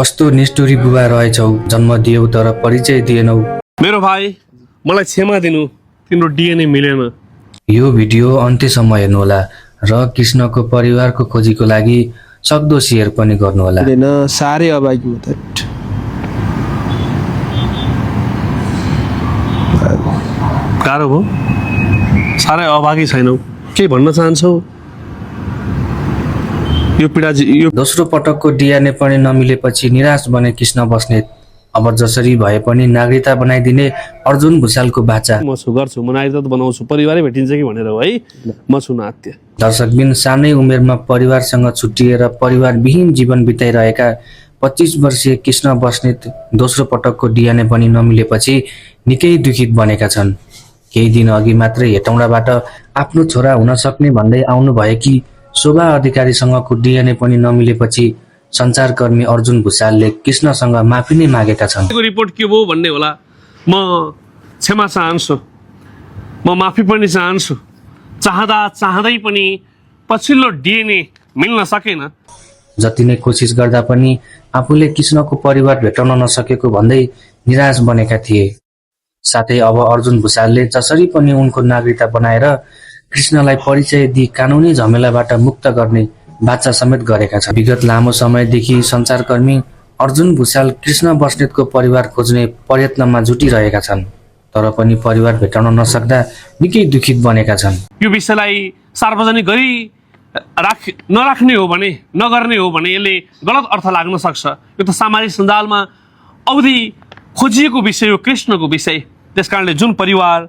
कस्तो निष्ठुरी बुबा रहेछौ, जन्म दियौ तर परिचय दिएनौ। मेरो भाइ, मलाई क्षमा दिनु, तिम्रो डिएनए मिलेन। यो भिडियो अन्त्यसम्म हेर्नुहोला र कृष्णको परिवारको खोजीको लागि सक्दो सेयर पनि गर्नुहोला। साह्रै अभागी म त। गाह्रो भयो, साह्रै अभागी छैनौ। के भन्न चाहन्छौ? यो पीडा यो दोस्रो पटकको डिएनए पनि नमिलेपछि निराश बने कृष्ण बस्नेत। अब जसरी भए पनि नागरिकता बनाइदिने अर्जुन भुषालको बाचा। म छु गर्छु, म नागरिकता बनाउँछु, परिवारै भेटिन्छ कि भनेर हो है। म छु नात्य। दर्शकबिन सानै उमेरमा परिवारसँग छुट्टिएर परिवारविहीन जीवन बिताइरहेका 25 वर्षीय कृष्ण बस्नेत दोस्रो पटकको डिएनए पनि नमिलेपछि निकै दुखित बनेका छन्। केही दिन अघि मात्रै हेटौँडाबाट आफ्नो छोरा हुन सक्ने भन्दै आउनु भएकी शोभा अधिकारीसँगको डिएनए पनि नमिलेपछि सञ्चारकर्मी अर्जुन भुषालले कृष्णसँग माफी नै मागेका छन्। रिपोर्ट के भयो भन्ने होला। म क्षमा चाहन्छु, म माफी पनि चाहन्छु। चाहँदै पनि पछिल्लो डिएनए मिल्न सकेन। जति नै कोसिस गर्दा पनि आफूले कृष्णको परिवार भेटाउन नसकेको भन्दै निराश बनेका थिए। साथै अब अर्जुन भुषालले जसरी पनि उनको नागरिकता बनाएर कृष्णलाई परिचय दिई कानुनी झमेलाबाट मुक्त गर्ने बाचा समेत गरेका छन्। विगत लामो समयदेखि सञ्चारकर्मी अर्जुन भुषाल कृष्ण बस्नेतको परिवार खोज्ने प्रयत्नमा जुटिरहेका छन्, तर पनि परिवार भेटाउन नसक्दा निकै दुखित बनेका छन्। यो विषयलाई सार्वजनिक गरी नराख्ने हो भने, नगर्ने हो भने यसले गलत अर्थ लाग्न सक्छ। यो त सामाजिक सञ्जालमा अवधि खोजिएको विषय हो, कृष्णको विषय। त्यसकारणले जुन परिवार